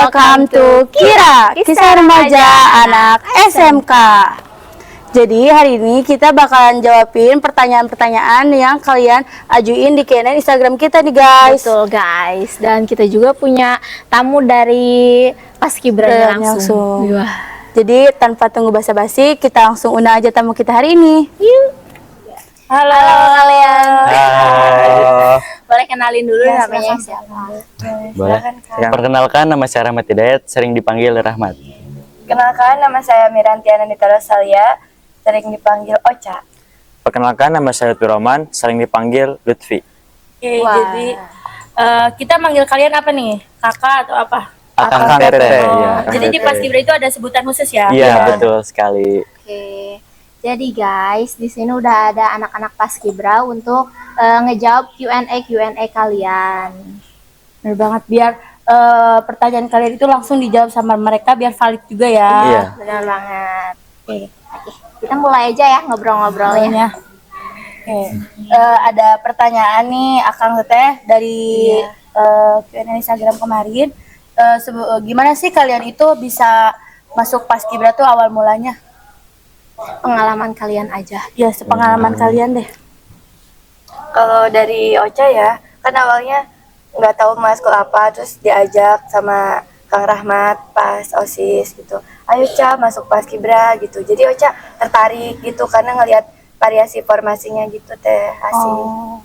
welcome to Kira, kisah remaja anak SMK. Jadi hari ini kita bakalan jawabin pertanyaan-pertanyaan yang kalian ajuin di Q&A Instagram kita nih guys. Betul guys, dan kita juga punya tamu dari Paskibra langsung. Jadi tanpa tunggu basa-basi, kita langsung undang aja tamu kita hari ini. Yuk. Halo kalian. Halo. Boleh kenalin dulu Ya, namanya silakan. siapa? Boleh. Perkenalkan, nama saya Rahmat Hidayat, sering dipanggil Rahmat. Kenalkan, nama saya Mirantiana Nita Rosalia, sering dipanggil Ocha. Perkenalkan, nama saya Lutfi Roman, sering dipanggil Lutfi. Oke, Wah. jadi kita manggil kalian apa nih? Kakak atau apa? Akang Teteh. Oh, Ya, jadi di Paskibra itu ada sebutan khusus ya? Iya, betul sekali. Oke. Jadi guys, di sini udah ada anak-anak Paskibra untuk ngejawab Q&A kalian. Bener banget, biar pertanyaan kalian itu langsung dijawab sama mereka biar valid juga ya. Iya. Benar banget. Oke. Oke, kita mulai aja ya ngobrol-ngobrolnya. Oke. Ada pertanyaan nih Akang Teteh dari Q&A Instagram kemarin. Gimana sih kalian itu bisa masuk Paskibra tuh awal mulanya? Pengalaman kalian aja. Ya, sepengalaman kalian deh. Kalau dari Ocha ya, kan awalnya nggak tahu mau sekolah apa, terus diajak sama Kang Rahmat pas OSIS gitu. Ayo Cha masuk Paskibra gitu. Jadi Ocha tertarik gitu karena ngelihat variasi formasinya gitu teh asik. Oh.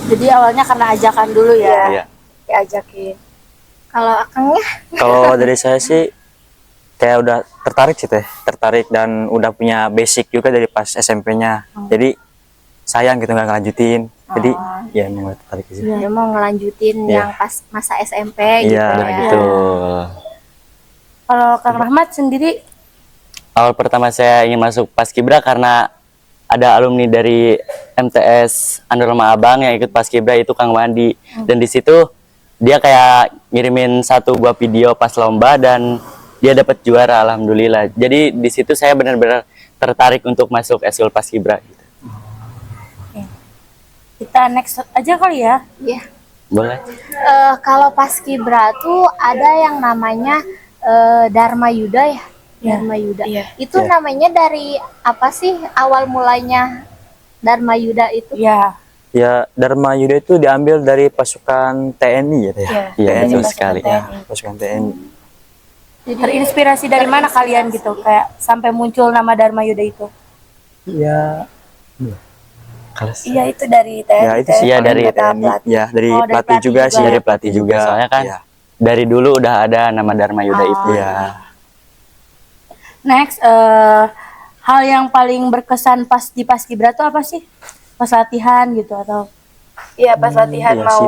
Jadi awalnya karena ajakan dulu ya. Iya. Diajakin. Kalau Akangnya? Kalau dari saya sih, kayak udah tertarik sih teh, tertarik dan udah punya basic juga dari pas SMP-nya. Jadi sayang gitu nggak ngelanjutin. Jadi ya emang tertarik sih. Dia mau ngelanjutin Iya. yang pas masa SMP gitu Iya, ya. betul. Kalau Kang Rahmat sendiri, Awal pertama saya ingin masuk Paskibra karena ada alumni dari MTS Andorma Abang yang ikut Paskibra, itu Kang Wandi. Dan di situ dia kayak ngirimin satu buah video pas lomba dan dia dapat juara, alhamdulillah. Jadi di situ saya benar-benar tertarik untuk masuk Eskul Paskibra. Gitu. kita next aja kali ya. Iya. Boleh? Kalau Paskibra tuh ada yang namanya Dharma Yuda ya. Dharma Yuda. Iya. Itu namanya dari apa sih awal mulanya Dharma Yuda itu? Ya. Ya, Dharma Yuda itu diambil dari pasukan TNI ya, Teh? Iya, Iya, dari betul pasukan sekali. TNI. Ya, pasukan TNI. Terinspirasi dari mana kalian gitu? Kayak sampai muncul nama Dharma Yuda itu? Ya, Iya itu dari TNI. ya itu sih ya dari kata TNI. pelatih. Ya, dari Oh, dari pelatih pelatih juga juga. sih, dari pelatih juga. Soalnya kan Iya. dari dulu udah ada nama Dharma Yuda itu. Iya. Next, hal yang paling berkesan pas di Paskibra tuh apa sih? Pas latihan gitu atau? Iya pas latihan iya mau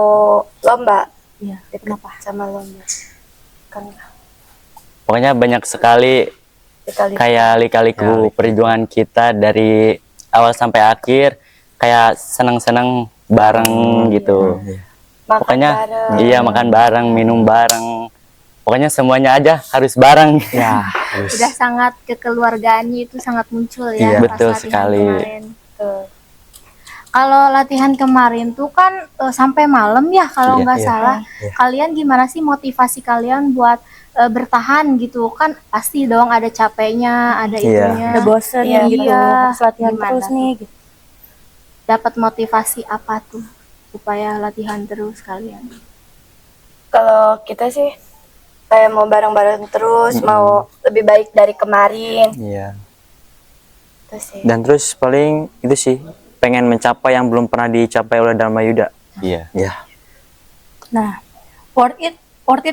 lomba. Iya. Kenapa? Sama lomba. Kan Pokoknya banyak sekali kita lihat. kayak lika-liku perjuangan kita dari awal sampai akhir, kayak senang-senang bareng gitu. Makan Pokoknya bareng. iya, makan bareng, minum bareng. Pokoknya semuanya aja harus bareng. Ya, Udah sangat kekeluargaannya itu sangat muncul ya. Iya, pas betul latihan sekali. kemarin. Tuh. Kalau latihan kemarin tuh kan sampai malam ya kalau Iya, nggak iya. salah. Kalian gimana sih motivasi kalian buat bertahan gitu kan? Pasti dong ada capeknya, ada Iya. itunya. Udah bosen Iya. gitu. Iya. Harus latihan Gimana terus tuh? nih gitu. Dapat motivasi apa tuh supaya latihan terus kalian? Kalau kita sih kayak mau bareng-bareng terus, mau lebih baik dari kemarin. iya. Terus sih. Dan terus paling itu sih, pengen mencapai yang belum pernah dicapai oleh Dharma Yuda. Iya. Iya. Nah, worth it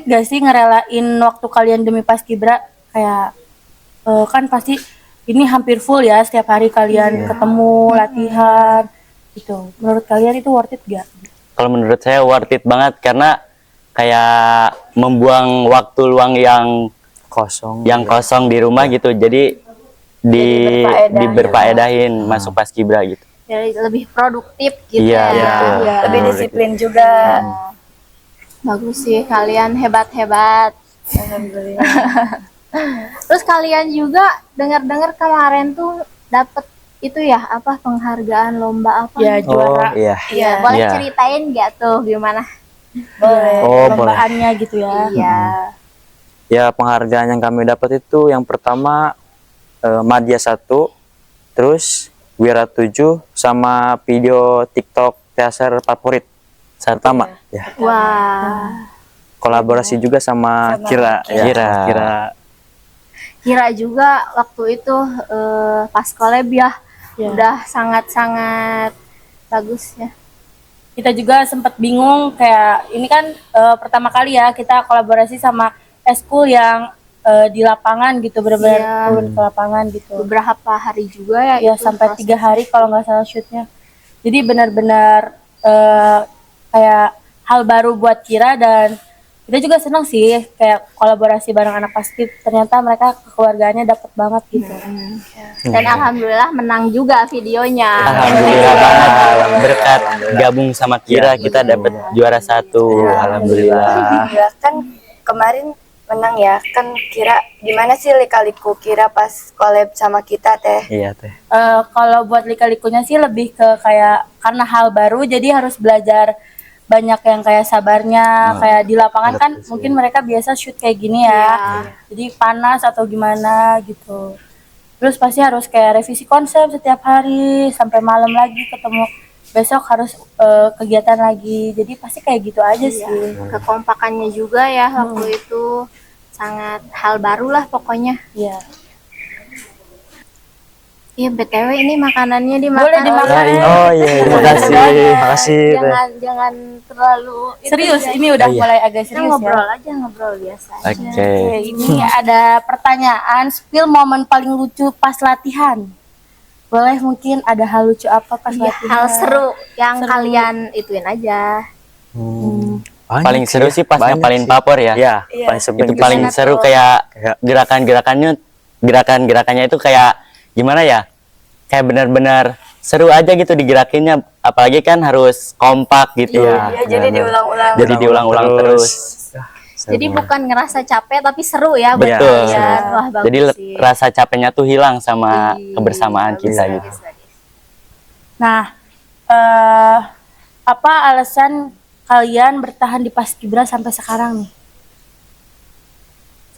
gak sih ngerelain waktu kalian demi Paskibra? Kayak kan pasti ini hampir full ya setiap hari kalian ketemu latihan gitu. Menurut kalian itu worth it gak? Kalau menurut saya worth it banget karena kayak membuang waktu luang yang kosong di rumah gitu. Jadi diberfaedahin masuk Paskibra gitu. Jadi lebih produktif gitu Iya, ya. betul. Iya. Lebih disiplin juga. Bagus sih, kalian hebat-hebat. Alhamdulillah. Terus kalian juga dengar-dengar kemarin tuh dapet itu ya apa penghargaan lomba apa? Ya juara. iya. Iya, boleh Iya. ceritain nggak tuh gimana? Boleh. Oh, boleh. Lombaannya gitu ya. Iya. Ya penghargaan yang kami dapat itu yang pertama Madya 1, terus Wira 7, sama video TikTok teaser favorit pertama. Ya. Wah. Kolaborasi juga sama Kira. Ya, Kira juga waktu itu pas collab ya, Ya. udah sangat-sangat bagus ya. Kita juga sempat bingung kayak ini kan pertama kali ya kita kolaborasi sama eskul yang di lapangan gitu, benar-benar Iya. turun ke lapangan gitu. Beberapa hari juga ya. Ya itu sampai proses. 3 hari kalau nggak salah shootnya. Jadi benar-benar kayak hal baru buat Kira, dan kita juga senang sih kayak kolaborasi bareng anak Paskib. Ternyata mereka kekeluargaannya dapet banget gitu. Dan alhamdulillah menang juga videonya. Alhamdulillah banget berkat gabung sama Kira kita dapat juara 1. Alhamdulillah. Ya kan kemarin menang ya. Kan Kira gimana sih lika-liku Kira pas collab sama kita teh? Iya teh. Kalau buat lika-likunya sih lebih ke kayak karena hal baru jadi harus belajar banyak yang kayak sabarnya, kayak di lapangan kan mungkin mereka biasa shoot kayak gini ya, jadi panas atau gimana gitu. Terus pasti harus kayak revisi konsep setiap hari sampai malam lagi ketemu, besok harus kegiatan lagi, jadi pasti kayak gitu aja sih. Kekompakannya juga ya waktu itu sangat hal baru lah pokoknya. Iya. Iya, BTW ini makanannya dimakan. Boleh dimakan. Oh iya, terima kasih. Terima kasih. Jangan terlalu itu Serius, ya. ini udah mulai agak Kita serius ngobrol ya. aja, ngobrol biasa aja. Oke. Oke, ini ada pertanyaan, spill momen paling lucu pas latihan. Boleh mungkin ada hal lucu apa pas Iya, latihan? hal seru yang Seru. kalian ituin aja. Paling seru sih pas ngapalin papor ya. Iya, Iya. paling seru. Itu paling seru kayak gerakannya itu kayak gimana ya? Kayak benar-benar seru aja gitu digerakinnya, apalagi kan harus kompak gitu. Iya, jadi diulang-ulang. Jadi diulang-ulang terus. Jadi bukan ngerasa capek tapi seru ya buat Betul. kalian. Wah, bagus Jadi sih. rasa capeknya tuh hilang sama kebersamaan Bagus, kita bagus, gitu. bagus. Nah, apa alasan kalian bertahan di Paskibra sampai sekarang nih?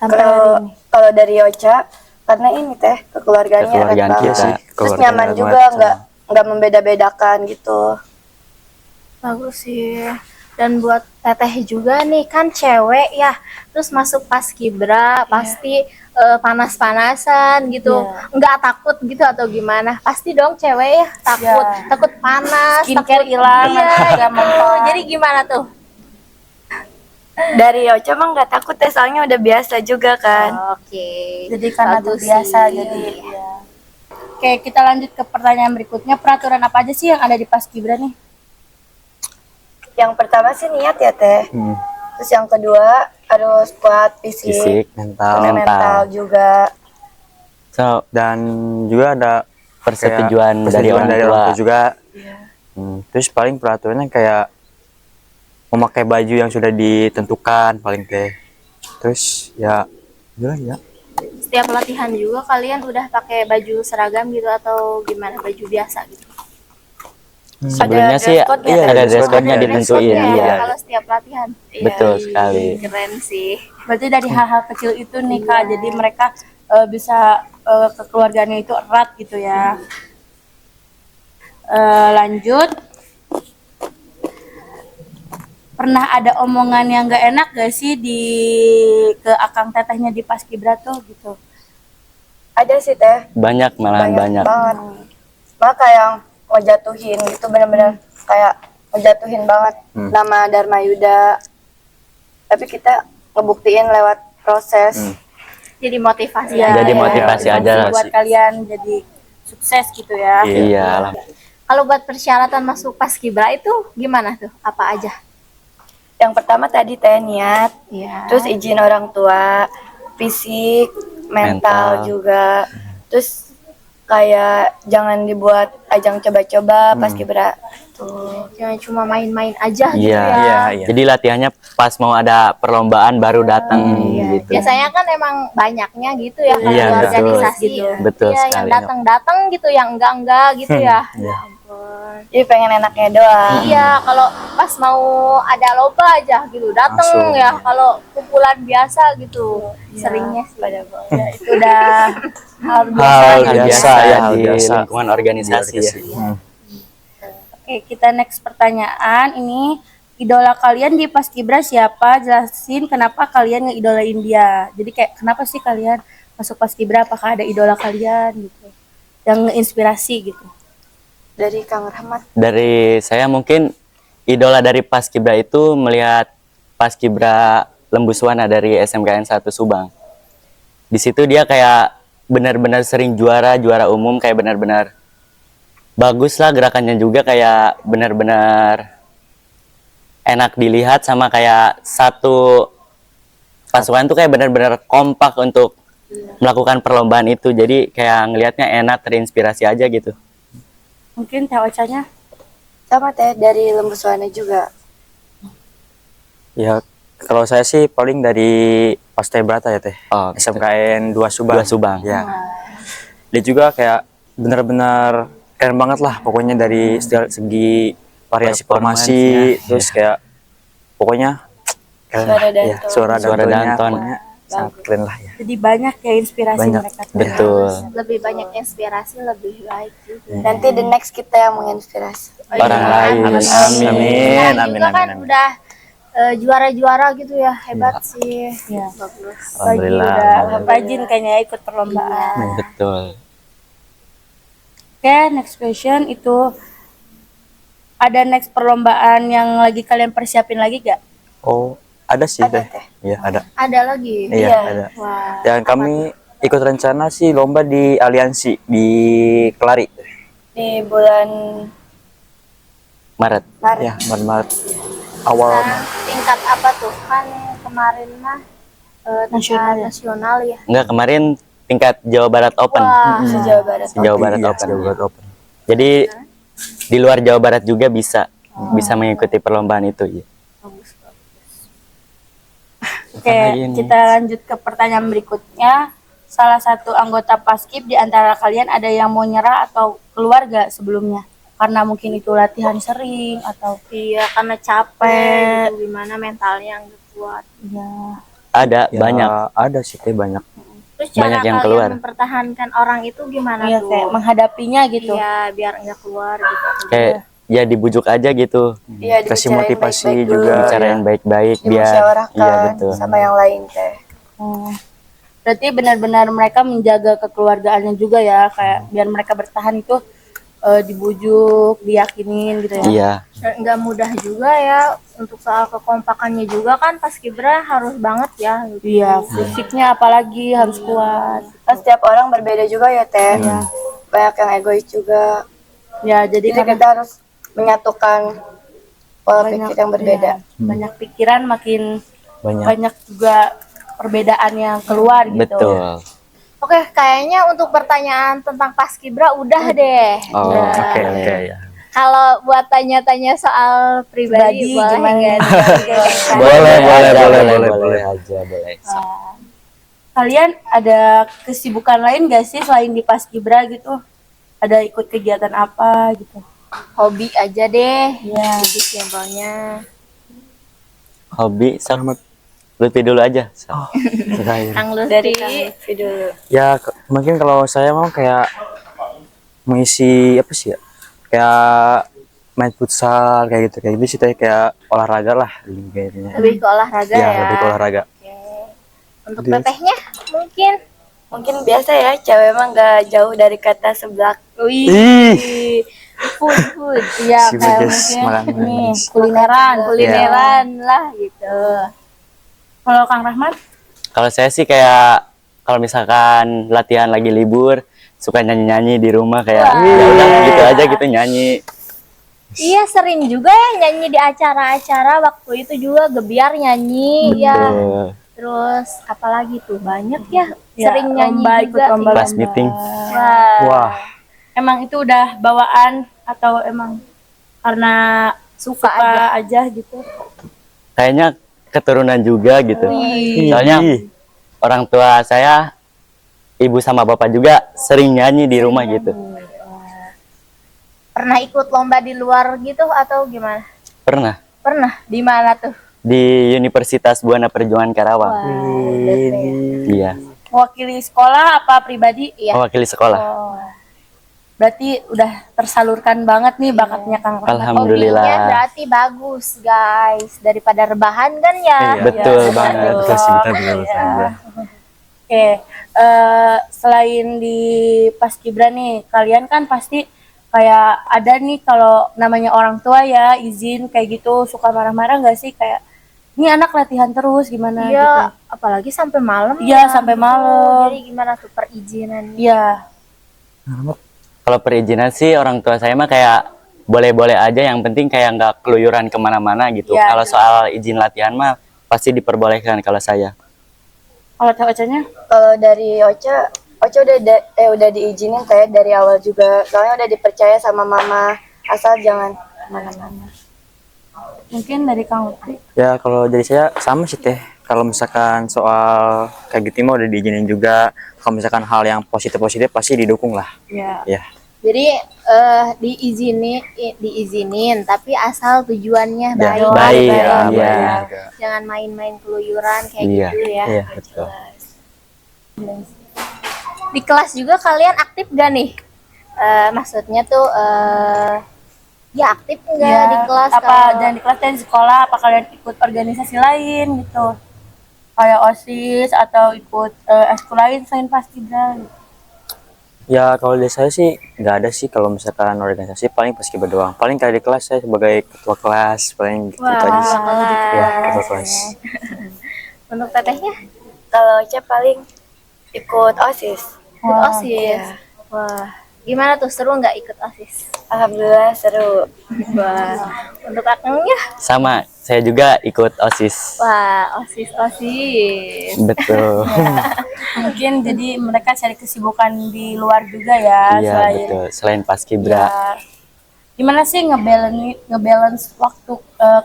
Sampai hari Kalau ini. kalau dari Ocha karena ini teh kekeluargaannya erat Kekeluargaan banget. kita. Terus Keluarga nyaman erat juga, banget. nggak membeda-bedakan gitu. Bagus sih. Dan buat teteh juga nih kan cewek ya, terus masuk Paskibra pasti panas-panasan gitu, Iya. nggak takut gitu atau gimana? Pasti dong cewek ya takut, Iya. takut panas, Skincare takut hilang, iya, nanti juga gitu. mempan. Jadi gimana tuh? Dari Ocha mah nggak takut teh, soalnya udah biasa juga kan. Oke. Jadi karena Bagus terbiasa sih. jadi ya. Oke, kita lanjut ke pertanyaan berikutnya. Peraturan apa aja sih yang ada di Paskibra nih? Yang pertama sih niat ya teh. Terus yang kedua harus kuat fisik, Fisik, mental. terus mental juga. So, Dan juga ada persetujuan kayak dari orang tua. juga. Terus paling peraturannya kayak memakai baju yang sudah ditentukan paling teh. Terus ya gimana ya? Setiap latihan juga kalian udah pakai baju seragam gitu atau gimana, baju biasa gitu? Sebelumnya Ada sih dress code-nya, ada ada dress code-nya Ada ditentuin. dress code-nya ya Iya. kalau setiap latihan. Betul sekali. Keren sih. Berarti dari hal-hal kecil itu nih Kak, jadi mereka bisa kekeluargaannya itu erat gitu ya. Lanjut. Pernah ada omongan yang gak enak gak sih ke akang tetehnya di Paskibra tuh gitu? Ada sih teh, Banyak malahan banyak. banget. Malah kayak yang ngejatuhin gitu, bener-bener kayak ngejatuhin banget nama Dharma Yuda. Tapi kita ngebuktiin lewat proses. Jadi motivasi Ya, Jadi ya, motivasi ya, aja lah buat sih. kalian jadi sukses gitu ya. Iya. Kalau buat persyaratan masuk Paskibra itu gimana tuh? Apa aja? Yang pertama tadi teh niat, Iya. terus izin orang tua, fisik, mental Mental. juga. Terus kayak jangan dibuat ajang coba-coba Paskibra tuh. Jangan cuma main-main aja gitu Iya. ya. Iya. Jadi latihannya pas mau ada perlombaan baru datang Iya. gitu. Biasanya kan emang banyaknya gitu ya kalau Iya, betul. organisasi. Betul Iya, yang sekali. datang-datang gitu, yang enggak gitu ya. Iya. Ampun. Jadi pengen enaknya doang. Iya, kalau pas mau ada lomba aja gitu dateng Langsung. ya. Kalau kumpulan biasa gitu, seringnya sih. Pada bawa. Ya, itu udah hal biasa Hal gitu ya. biasa ya hal di biasa. lingkungan organisasi ya. Oke, kita next pertanyaan. Ini idola kalian di Paskibra siapa? Jelasin kenapa kalian ngeidolain dia. Jadi kayak kenapa sih kalian masuk Paskibra? Apakah ada idola kalian gitu yang ngeinspirasi gitu? Dari Kang Rahmat. Dari saya mungkin idola dari Paskibra itu melihat Paskibra Lembuswana dari SMKN 1 Subang. Di situ dia kayak benar-benar sering juara umum, kayak benar-benar bagus lah gerakannya juga, kayak benar-benar enak dilihat, sama kayak satu pasukan tuh kayak benar-benar kompak untuk melakukan perlombaan itu. Jadi kayak ngelihatnya enak, terinspirasi aja gitu. Mungkin Teh Ocanya? Sama Teh dari Lembuswana juga. Ya, kalau saya sih paling dari Paskibrata ya Teh. Oh, gitu. SMKN 2 Subang. 2 Subang. Ya. Dia juga kayak benar-benar keren banget lah pokoknya dari segi variasi formasi, Performance-nya, terus kayak pokoknya keren Suara lah. Ya, Danton. suara Suara Dantonnya Danton. pokoknya sangat keren lah ya. Jadi banyak ya inspirasi Banyak. mereka tuh. Betul. Lebih banyak inspirasi, lebih baik juga. Nanti the next kita yang menginspirasi. Orang lain. Amin. Amin. Amin, Juga kan amin. udah juara-juara gitu ya, hebat sih. Iya. Bagus. Lagi Alhamdulillah. udah rajin kayaknya ikut perlombaan. Betul. Oke, next question itu ada next perlombaan yang lagi kalian persiapin lagi gak? Oh, ada sih Ada, Teh. Teh. Iya, ada. Ada lagi. Iya, Iya. ada. Wah. Dan kami ikut rencana sih lomba di Aliansi di Kelari. Di bulan Maret. Maret. Ya, Maret. Awal Nah, tingkat apa tuh? Kan kemarin mah Nasional ya? nasional ya. Enggak, kemarin tingkat Jawa Barat Open. Wah. Se-Jawa Barat. Jawa Barat Iya, Open. Jawa Barat Open. Jadi di luar Jawa Barat juga bisa mengikuti perlombaan itu. Ya. Oke, lagi nih? kita lanjut ke pertanyaan berikutnya. Salah satu anggota Paskib di antara kalian ada yang mau nyerah atau keluar gak sebelumnya? Karena mungkin itu latihan sering atau Iya, karena capek gitu, gimana mentalnya nggak kuat. ya Ada Ya, banyak. Ada sih Teh banyak. Terus cara Banyak yang kalian keluar. mempertahankan orang itu gimana iya tuh? kayak menghadapinya gitu. Iya, biar nggak keluar gitu. Kayak ya dibujuk aja gitu. Iya, Kasih dibicarain motivasi baik-baik juga. dulu. Bicarain baik-baik biar Dimusyawarahkan iya betul. sama yang lain Teh. Oh. Berarti benar-benar mereka menjaga kekeluargaannya juga ya, kayak biar mereka bertahan itu dibujuk, diyakinin gitu ya. Iya. Dan nggak mudah juga ya untuk soal kekompakannya juga kan Paskibra harus banget ya. Gitu. Iya, fisiknya apalagi harus kuat. Kan setiap orang berbeda juga ya Teh. Banyak yang egois juga. Ya, jadi Jadi karena kita harus menyatukan pola pikir yang berbeda. iya, banyak pikiran makin Banyak. banyak juga perbedaan yang keluar gitu. Betul. Oke, kayaknya untuk pertanyaan tentang Paskibra udah deh. Oh, Ya. Oke, oke ya. Kalau buat tanya-tanya soal pribadi, boleh gimana nggak? Boleh aja, boleh. Kalian ada kesibukan lain gak sih selain di Paskibra gitu? Ada ikut kegiatan apa gitu? Hobi aja deh. Iya. Jadi simpelnya. Hobi, sama Lutfi dulu aja. Terakhir. Kang Lutfi. Dari Lutfi dulu. Ya, mungkin kalau saya mau kayak mengisi apa sih ya? Kayak main futsal kayak gitu sih Teh, kayak olahraga lah kayaknya. Lebih ke olahraga Ya, ya. lebih ke olahraga. Untuk tetehnya mungkin. Mungkin biasa ya, cewek emang gak jauh dari kata seblak. Ih, Food. Iya, Si kayak Bagas mungkin makan ini manis. kulineran. Kulineran lah gitu. Kalau Kang Rahmat? Kalau saya sih kayak kalau misalkan latihan lagi libur, suka nyanyi-nyanyi di rumah kayak ya udah gitu aja gitu nyanyi. Iya, sering juga ya nyanyi di acara-acara. Waktu itu juga Gebiar nyanyi ya. Betul. Terus apalagi tuh banyak ya, Ya, sering nyanyi lomba, ikut juga. lomba-lomba. Pas meeting. Wah. Wah, Emang itu udah bawaan atau emang karena suka aja gitu? Kayaknya keturunan juga gitu. Soalnya orang tua saya, ibu sama bapak juga sering nyanyi di rumah gitu. Pernah ikut lomba di luar gitu atau gimana? Pernah Pernah. Di mana tuh? di Universitas Buana Perjuangan Karawang. Iya, Mewakili sekolah apa pribadi? Iya. mewakili sekolah. Oh. Berarti udah tersalurkan banget nih bakatnya Kang Rahmat. Alhamdulillah. Hobinya berarti bagus guys, daripada rebahan kan ya. Betul banget. Betul sih, kita betul. Oke, selain di Paskibra nih, kalian kan pasti kayak ada nih kalau namanya orang tua ya izin kayak gitu, suka marah-marah nggak sih kayak ini anak latihan terus gimana Iya, gitu? apalagi sampai malam. Iya, ya. sampai malam. Jadi gimana tuh perizinannya? Iya, Kalau perizinan sih orang tua saya mah kayak boleh-boleh aja, yang penting kayak nggak keluyuran kemana-mana gitu. Iya, Kalau soal izin latihan mah pasti diperbolehkan kalau saya. kalau Ocanya? Kalau dari Ocha udah diizinin kayak dari awal juga. Soalnya udah dipercaya sama mama, asal jangan kemana-mana. Mungkin dari Kang Lutfi. Ya kalau dari saya sama sih teh. Kalau misalkan soal kayak gitu mah udah diizinin juga. Kalau misalkan hal yang positif-positif pasti didukung lah. Ya. Ya. Jadi diizinin, tapi asal tujuannya Ya, baik. baik, ya, iya. baik. Jangan main-main keluyuran kayak Iya. gitu ya. Iya, betul. Di kelas juga kalian aktif gak nih? Maksudnya tuh ya aktif enggak Ya, di kelas? apa kalau- jangan di kelas dan di sekolah, apa kalian ikut organisasi lain gitu? Kayak OSIS atau ikut ekskul lain selain Paskibra gitu. Ya kalau dari saya sih nggak ada sih, kalau misalkan organisasi paling paskibra doang. Paling kayak di kelas saya sebagai ketua kelas paling gitu Wah, aja sih. kelas. Ya, ketua kelas. Untuk tetehnya Kalau Ocha paling ikut OSIS. ikut OSIS. Iya. Wah, gimana tuh, seru nggak ikut OSIS? Alhamdulillah seru. Wah, untuk akangnya? Sama, saya juga ikut OSIS. Wah, OSIS. Betul. Mungkin jadi mereka cari kesibukan di luar juga ya Iya, selain betul. Selain Paskibra. ya. Gimana sih ngebalance waktu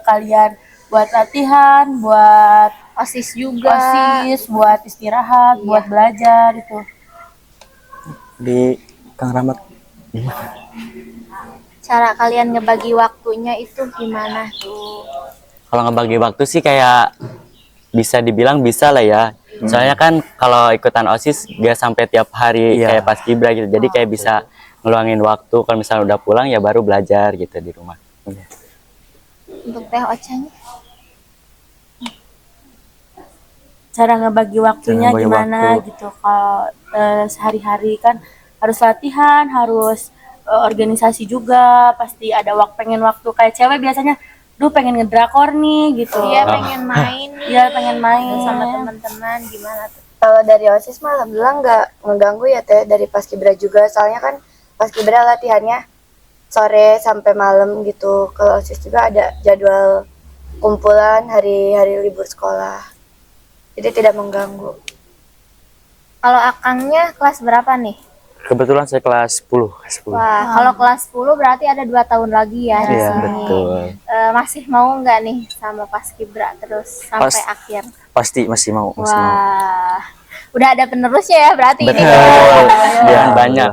kalian buat latihan, buat OSIS juga. OSIS, buat istirahat, buat belajar gitu. Di Kang Rahmat. Cara kalian ngebagi waktunya itu gimana tuh? Kalau ngebagi waktu sih kayak bisa dibilang bisa lah ya. Soalnya kan kalau ikutan OSIS gak sampai tiap hari Iya. kayak Paskibra gitu. Jadi kayak bisa ngeluangin waktu, kalau misalnya udah pulang ya baru belajar gitu di rumah. Untuk Teh Ocanya? Cara ngebagi waktunya Cara ngebagi gimana waktu. gitu. Kalau sehari-hari kan harus latihan, harus organisasi juga, pasti ada pengen waktu kayak cewek biasanya, duh pengen ngedrakor nih gitu. Iya, pengen main nih. Iya, pengen main sama teman-teman, gimana tuh? Kalau dari OSIS mah alhamdulillah nggak ngeganggu ya Teh, dari Paskibra juga. Soalnya kan Paskibra latihannya sore sampai malam gitu. Kalau OSIS juga ada jadwal kumpulan hari-hari libur sekolah. Jadi tidak mengganggu. Kalau akangnya kelas berapa nih? Kebetulan saya kelas 10. Kelas 10. Wah, kalau kelas 10 berarti ada 2 tahun lagi ya di Iya, sini. betul. Masih mau nggak nih sama Paskibra terus sampai Pas- akhir? Pasti masih mau, masih mau. Wah, udah ada penerusnya ya berarti ini. Betul. Dan banyak.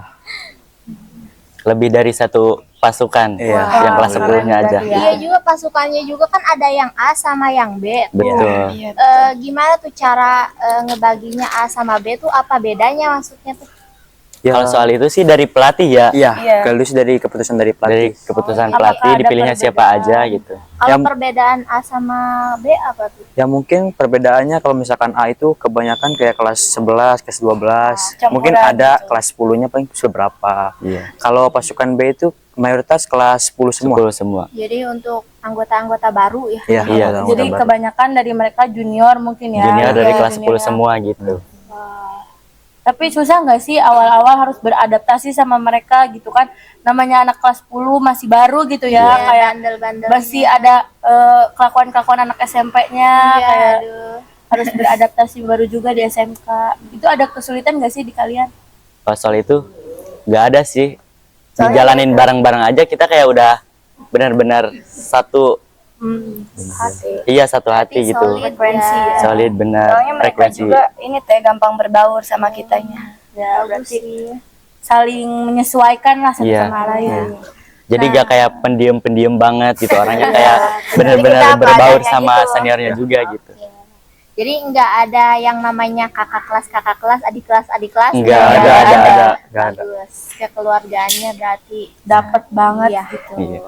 Lebih dari satu pasukan Iya. yang kelas 10-nya aja. Iya juga, pasukannya juga kan ada yang A sama yang B. tuh. Betul. Gimana tuh cara ngebaginya A sama B tuh, apa bedanya maksudnya tuh? Ya, Kalau soal itu sih dari pelatih ya. iya, Iya. kalau itu dari keputusan dari Dari pelatih. keputusan Apakah pelatih ada dipilihnya siapa perbedaan? aja gitu. Kalau Yang- perbedaan A sama B apa tuh? Ya mungkin perbedaannya kalau misalkan A itu kebanyakan kayak kelas 11, kelas 12. Campuran Mungkin ada gitu. kelas 10-nya paling seberapa. Iya. Kalau pasukan B itu mayoritas kelas 10 semua. 10 semua. Jadi untuk anggota-anggota baru ya. Iya, Iya. anggota Jadi baru. kebanyakan dari mereka junior mungkin ya. Junior dari Iya, kelas 10 junior. semua gitu. Tapi susah nggak sih awal-awal harus beradaptasi sama mereka gitu kan? Namanya anak kelas 10 masih baru gitu ya, Iya, kayak bandel-bandel. masih ada kelakuan-kelakuan anak SMP-nya, Iya, kayak aduh. harus beradaptasi baru juga di SMK. Itu ada kesulitan nggak sih di kalian? Kalau soal itu nggak ada sih. Dijalanin bareng-bareng aja, kita kayak udah benar-benar satu, Hati. iya satu hati gitu. Solid Frekuensi ya. Solid benar, Soalnya mereka frekuensi. juga ini Teh gampang berbaur sama kitanya. Ya Bagus berarti sih. saling menyesuaikan lah satu Iya. sama lain. Jadi gak kayak pendiam banget gitu, orangnya kayak Jadi bener-bener kita apa berbaur adanya sama gitu. seniornya juga gitu. Jadi nggak ada yang namanya kakak kelas, adik kelas. Nggak Nggak ada. Nggak ada. Bagus. Kekeluargaannya berarti Dapet banget Iya. gitu. Iya.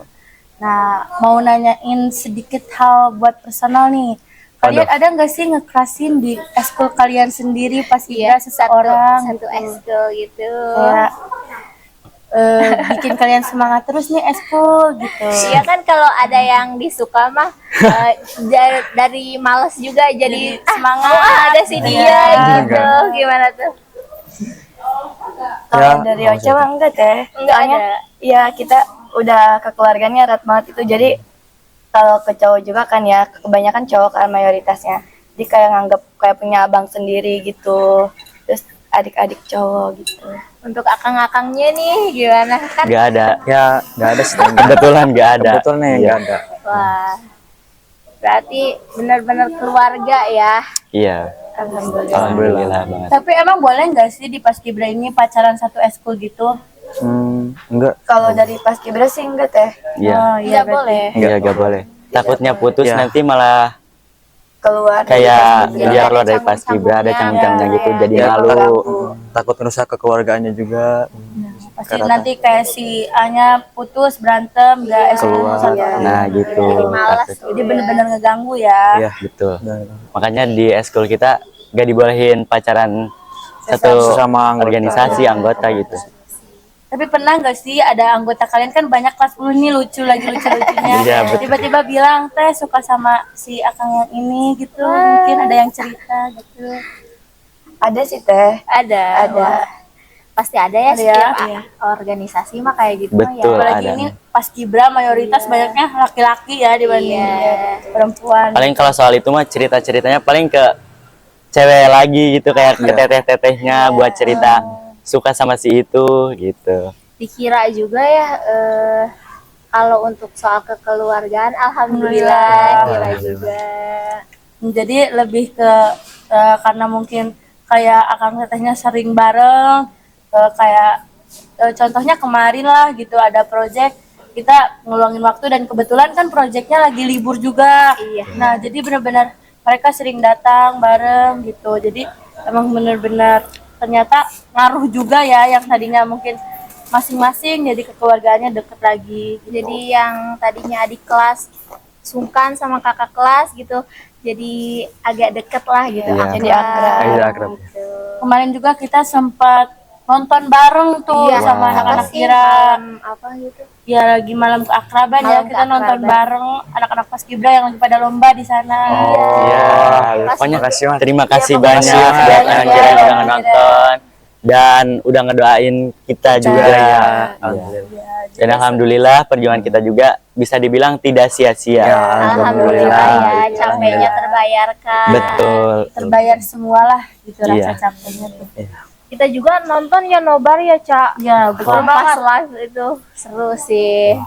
Nah, mau nanyain sedikit hal buat personal nih. Kalian ada nggak sih ngekerasin di eskul kalian sendiri pas iya Ibra seseorang satu gitu? eskul gitu. Kayak bikin kalian semangat terus nih eskul gitu. Iya kan kalau ada yang disuka mah dari males juga jadi semangat. ada si dia Iya. gitu. Gimana tuh? Kalau Ya, dari mau Ocha mah enggak teh. Enggak Soalnya ada. ya kita udah kekeluarganya erat banget itu. Jadi kalau ke cowok juga kan ya kebanyakan cowok kan mayoritasnya. Jadi kayak nganggap kayak punya abang sendiri gitu. Terus adik-adik cowok gitu. Untuk akang-akangnya nih gimana kan? Gak ada. Ya nggak ada sih. Kebetulan gak ada. Kebetulan Iya. nggak ada. Wah. Berarti benar-benar keluarga ya. Iya. Alhamdulillah. Alhamdulillah banget. Tapi emang boleh nggak sih di Paskibra ini pacaran satu eskul gitu? Enggak. Kalau dari Paskibra sih enggak teh. Iya. Oh, Enggak berarti. boleh. Iya gak boleh. Takutnya putus Iya. nanti malah Keluar kayak Iya, dia ada keluar dari canggung-cangungnya. paskibra ada canggung-cangungnya gitu Iya, jadi Ya, malu. takut merusak kekeluargaannya juga. Pasti nanti kayak si A-nya putus berantem nggak eskul Keluar. satu orang. Nah gitu. Jadi malas. Jadi bener-bener ngeganggu ya. Iya. Gitu. Dan Makanya di eskul kita gak dibolehin pacaran satu Sesama anggota. organisasi anggota gitu. Tapi pernah nggak sih ada anggota kalian kan banyak kelas 10 nih lucu lagi lucu-lucunya. Iya, betul. Tiba-tiba bilang teh suka sama si akang yang ini gitu. Mungkin ada yang cerita gitu. ada sih teh. Ada. Ada. Wah, pasti ada ya Ada ya, setiap iya. organisasi mah kayak gitu mah Betul. ya. Apalagi ada. ini Paskibra mayoritas banyaknya laki-laki ya dibanding perempuan. Paling kalau soal itu mah cerita-ceritanya paling ke cewek lagi gitu kayak ke teteh-tetehnya buat cerita suka sama si itu gitu. Dikira juga ya kalau untuk soal kekeluargaan alhamdulillah kira juga. Jadi lebih ke karena mungkin kayak akang tetehnya sering bareng kayak contohnya kemarin lah gitu ada project kita ngeluangin waktu dan kebetulan kan projectnya lagi libur juga. Iya. Nah jadi benar-benar mereka sering datang bareng gitu. Jadi emang benar-benar ternyata ngaruh juga ya yang tadinya mungkin masing-masing jadi kekeluargaannya deket lagi. Jadi yang tadinya adik kelas sungkan sama kakak kelas gitu jadi agak deket lah gitu. Iya. Jadi akrab. Iya, akrab. Gitu. Kemarin juga kita sempat nonton bareng tuh Iya, sama Wah. anak-anak apa sih, kira. malam apa gitu. Ya lagi malam keakraban ya Malam kita nonton keakraban. bareng anak-anak Paskibra yang lagi pada lomba di sana. Iya. Pas- Pokoknya Makasih, Mas. terima kasih Iya, banyak makasih, buat Mas. anak Iya, kira yang iya, udah nonton dan udah ngedoain kita juga Iya. ya. Alhamdulillah. Dan alhamdulillah perjuangan kita juga bisa dibilang tidak sia-sia. Ya, Alhamdulillah ya Alhamdulillah. capeknya terbayarkan. Betul. Terbayar semualah gitu Iya. rasa capeknya tuh. Kita juga nonton ya nobar ya Cak. Ya betul Pas banget. live itu seru sih.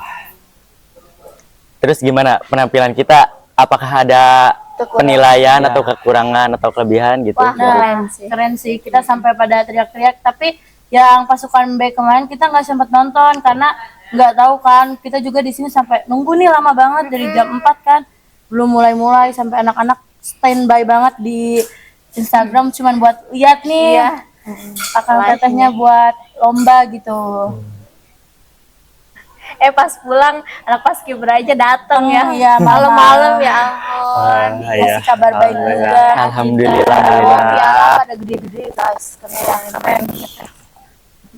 Terus gimana penampilan kita? Apakah ada penilaian atau kekurangan atau kelebihan gitu? Wah, keren sih. Keren sih kita sampai pada teriak-teriak tapi yang pasukan B kemarin kita nggak sempat nonton karena nggak tahu kan kita juga di sini sampai nunggu nih lama banget dari jam 4 kan belum mulai-mulai sampai anak-anak standby banget di Instagram cuman buat lihat nih Iya. akang Live tetehnya buat lomba gitu. Pas pulang anak Paskibra aja datang ya. Iya, Malam-malam ya ampun. Kasih kabar baik juga. Alhamdulillah. Ya, pada gede-gede guys. Keren.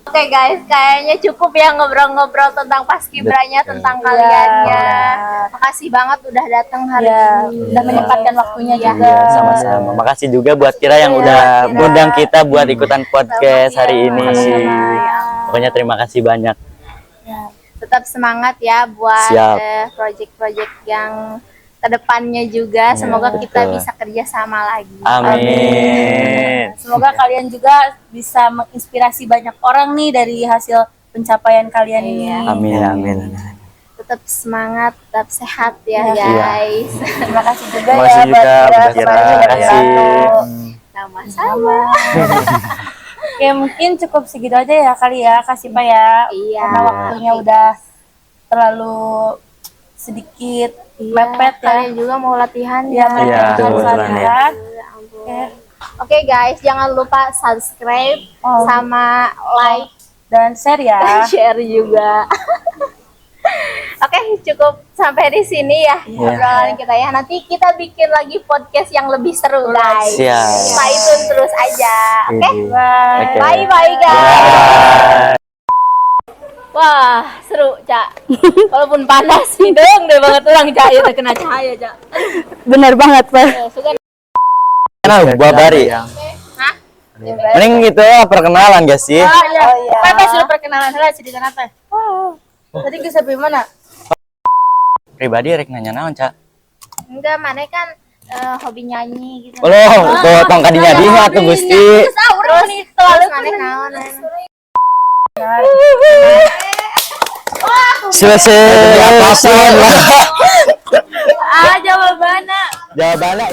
Oke guys, kayaknya cukup ya ngobrol-ngobrol tentang Paskibranya, tentang kaliannya. Makasih banget udah datang hari Ya, ini. udah menyempatkan waktunya juga. Iya, sama-sama. Makasih juga buat Kira yang udah undang kita buat ikutan podcast hari ini. Pokoknya terima kasih banyak. Tetap semangat ya buat Siap. project-project yang kedepannya juga. Semoga kita betul. bisa kerja sama lagi. Amin. Semoga kalian juga bisa menginspirasi banyak orang nih dari hasil pencapaian kalian ini. Amin. Amin. Tetap semangat, tetap sehat ya Iya. guys. Terima kasih juga Terima kasih ya buat juga Kira buat kemarin Kira. udah Terima kasih. membantu. Sama-sama. Oke, mungkin cukup segitu aja ya kali ya, kasih Pak ya. Iya. Karena waktunya udah terlalu sedikit Iya, mepet ya. kalian juga mau latihan Iya, ya. Iya, harus betul, latihan. Ya ampun. Oke. Oke guys, jangan lupa subscribe Oh. sama like Dan share ya. share juga. Oke, cukup sampai di sini ya obrolan kita ya. Nanti kita bikin lagi podcast yang lebih seru guys. Siap. Stay tune terus aja. Oke. Bye. Oke. Bye bye guys. Wah, seru, Cak. Walaupun panas, hidung deh banget orang cahaya terkena cahaya, Cak. Benar banget, Pak. Suka. Nah, buah bari. Hah? Mending gitu perkenalan gak sih? Oh iya. iya. Apa sudah perkenalan saya cerita apa? Oh. Tadi kisah mana? Pribadi rek nanya naon, Cak? Enggak, mana kan hobi nyanyi gitu. Loh, tuh tong kadinya di tuh Gusti. Terus mana naon? Selesai. Apapun lah. Jawabannya. Jawabannya